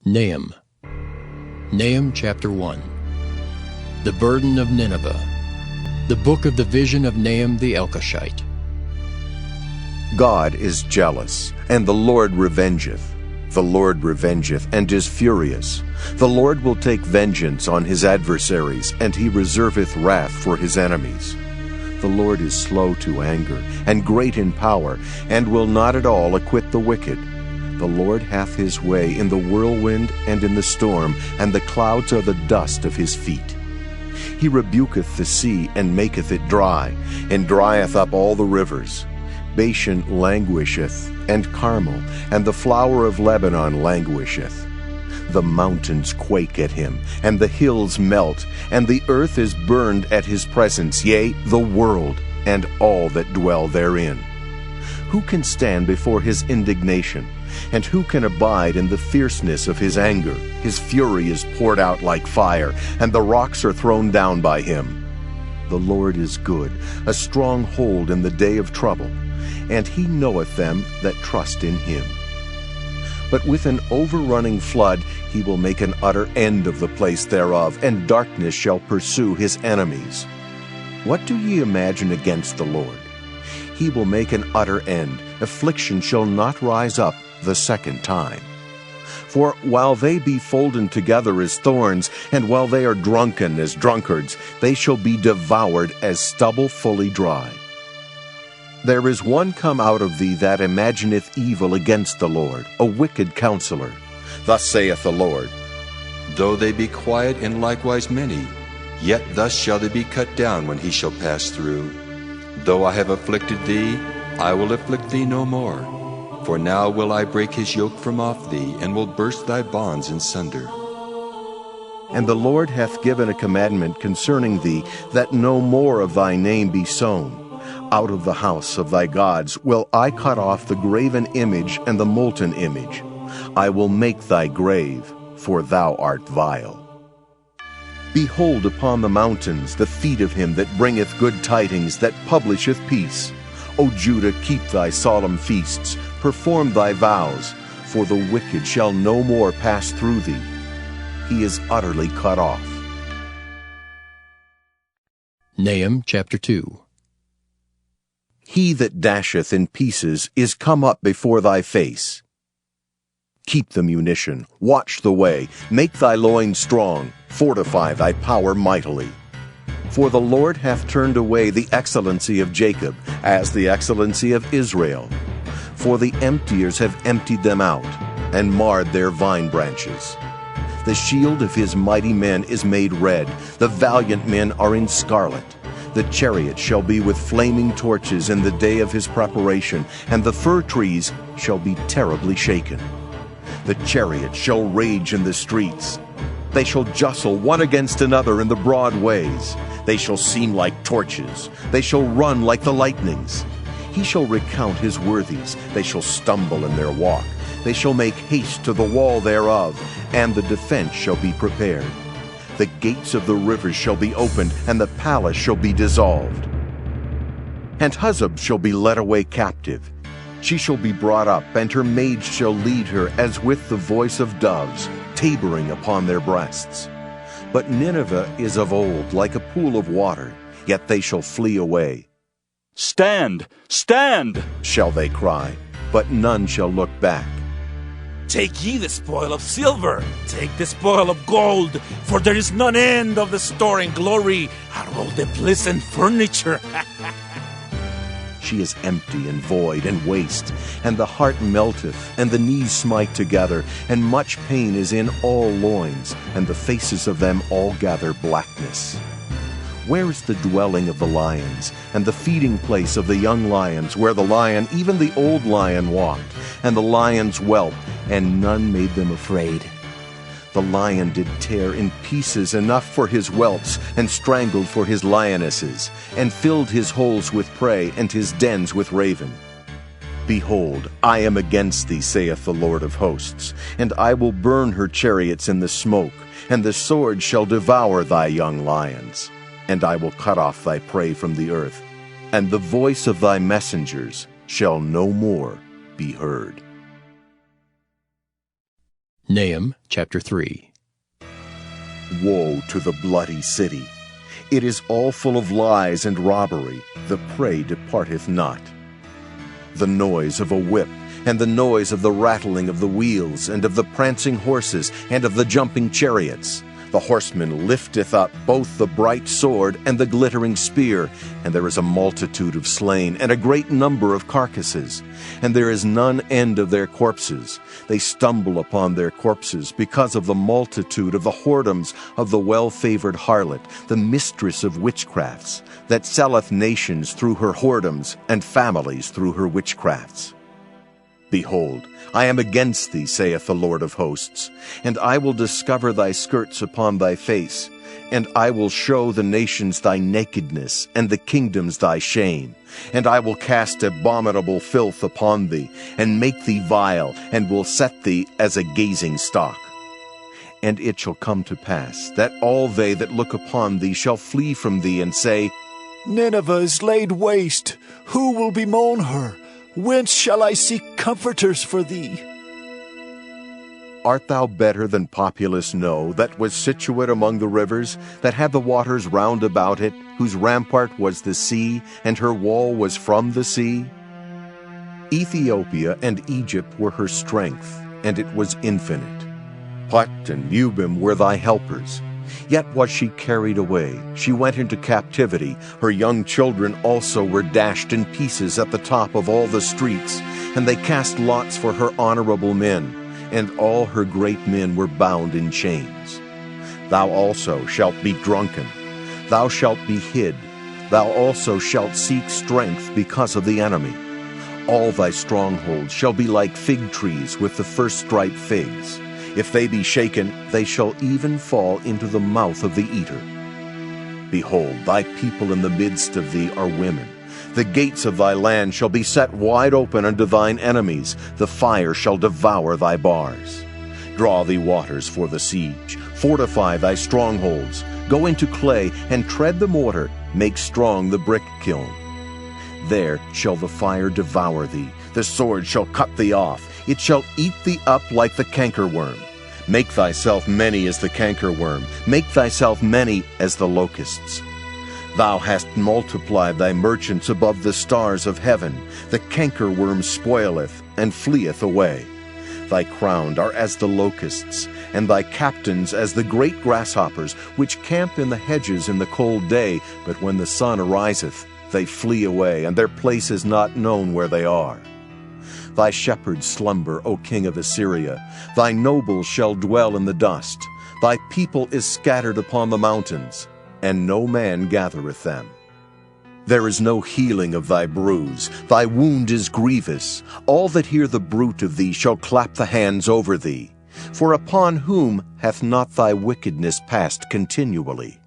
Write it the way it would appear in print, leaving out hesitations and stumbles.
Nahum. Nahum chapter 1. The burden of Nineveh. The book of the vision of Nahum the Elkoshite. God is jealous, and the Lord revengeth. The Lord revengeth, and is furious. The Lord will take vengeance on his adversaries, and he reserveth wrath for his enemies. The Lord is slow to anger, and great in power, and will not at all acquit the wicked. The Lord hath his way in the whirlwind and in the storm, and the clouds are the dust of his feet. He rebuketh the sea, and maketh it dry, and drieth up all the rivers. Bashan languisheth, and Carmel, and the flower of Lebanon languisheth. The mountains quake at him, and the hills melt, and the earth is burned at his presence, yea, the world, and all that dwell therein. Who can stand before his indignation? And who can abide in the fierceness of his anger? His fury is poured out like fire, and the rocks are thrown down by him. The Lord is good, a strong hold in the day of trouble, and he knoweth them that trust in him. But with an overrunning flood he will make an utter end of the place thereof, and darkness shall pursue his enemies. What do ye imagine against the Lord? He will make an utter end. Affliction shall not rise up the second time. For while they be folden together as thorns, and while they are drunken as drunkards, they shall be devoured as stubble fully dry. There is one come out of thee that imagineth evil against the Lord, a wicked counselor. Thus saith the Lord, Though they be quiet and likewise many, yet thus shall they be cut down when he shall pass through. Though I have afflicted thee, I will afflict thee no more. For now will I break his yoke from off thee, and will burst thy bonds in sunder. And the Lord hath given a commandment concerning thee, that no more of thy name be sown. Out of the house of thy gods will I cut off the graven image and the molten image. I will make thy grave, for thou art vile. Behold upon the mountains the feet of him that bringeth good tidings, that publisheth peace. O Judah, keep thy solemn feasts, perform thy vows, for the wicked shall no more pass through thee. He is utterly cut off. Nahum chapter 2. He that dasheth in pieces is come up before thy face. Keep the munition, watch the way, make thy loins strong, fortify thy power mightily. For the Lord hath turned away the excellency of Jacob, as the excellency of Israel. For the emptiers have emptied them out, and marred their vine branches. The shield of his mighty men is made red, the valiant men are in scarlet. The chariot shall be with flaming torches in the day of his preparation, and the fir trees shall be terribly shaken. The chariot shall rage in the streets. They shall jostle one against another in the broad ways. They shall seem like torches. They shall run like the lightnings. He shall recount his worthies. They shall stumble in their walk. They shall make haste to the wall thereof, and the defense shall be prepared. The gates of the rivers shall be opened, and the palace shall be dissolved. And Huzzab shall be led away captive. She shall be brought up, and her maids shall lead her as with the voice of doves, tabering upon their breasts. But Nineveh is of old, like a pool of water, yet they shall flee away. Stand! Stand! Shall they cry, but none shall look back. Take ye the spoil of silver, take the spoil of gold, for there is none end of the store in glory, and all the pleasant furniture. She is empty and void and waste, and the heart melteth, and the knees smite together, and much pain is in all loins, and the faces of them all gather blackness. Where is the dwelling of the lions, and the feeding place of the young lions, where the lion, even the old lion, walked, and the lions whelped, and none made them afraid? The lion did tear in pieces enough for his whelps, and strangled for his lionesses, and filled his holes with prey, and his dens with raven. Behold, I am against thee, saith the Lord of hosts, and I will burn her chariots in the smoke, and the sword shall devour thy young lions. And I will cut off thy prey from the earth, and the voice of thy messengers shall no more be heard. Nahum chapter 3. Woe to the bloody city! It is all full of lies and robbery, the prey departeth not. The noise of a whip, and the noise of the rattling of the wheels, and of the prancing horses, and of the jumping chariots. The horseman lifteth up both the bright sword and the glittering spear, and there is a multitude of slain, and a great number of carcasses. And there is none end of their corpses. They stumble upon their corpses, because of the multitude of the whoredoms of the well-favored harlot, the mistress of witchcrafts, that selleth nations through her whoredoms, and families through her witchcrafts. Behold, I am against thee, saith the Lord of hosts, and I will discover thy skirts upon thy face, and I will show the nations thy nakedness, and the kingdoms thy shame, and I will cast abominable filth upon thee, and make thee vile, and will set thee as a gazing stock. And it shall come to pass, that all they that look upon thee shall flee from thee, and say, Nineveh is laid waste. Who will bemoan her? Whence shall I seek comforters for thee? Art thou better than populous No, that was situate among the rivers, that had the waters round about it, whose rampart was the sea, and her wall was from the sea? Ethiopia and Egypt were her strength, and it was infinite. Put and Lubim were thy helpers. Yet was she carried away, she went into captivity. Her young children also were dashed in pieces at the top of all the streets, and they cast lots for her honorable men, and all her great men were bound in chains. Thou also shalt be drunken, thou shalt be hid, thou also shalt seek strength because of the enemy. All thy strongholds shall be like fig trees with the first ripe figs. If they be shaken, they shall even fall into the mouth of the eater. Behold, thy people in the midst of thee are women. The gates of thy land shall be set wide open unto thine enemies. The fire shall devour thy bars. Draw thee waters for the siege. Fortify thy strongholds. Go into clay, and tread the mortar. Make strong the brick kiln. There shall the fire devour thee. The sword shall cut thee off. It shall eat thee up like the cankerworm. Make thyself many as the cankerworm. Make thyself many as the locusts. Thou hast multiplied thy merchants above the stars of heaven. The cankerworm spoileth, and fleeth away. Thy crowned are as the locusts, and thy captains as the great grasshoppers, which camp in the hedges in the cold day, but when the sun ariseth, they flee away, and their place is not known where they are. Thy shepherds slumber, O king of Assyria. Thy nobles shall dwell in the dust. Thy people is scattered upon the mountains, and no man gathereth them. There is no healing of thy bruise. Thy wound is grievous. All that hear the bruit of thee shall clap the hands over thee. For upon whom hath not thy wickedness passed continually?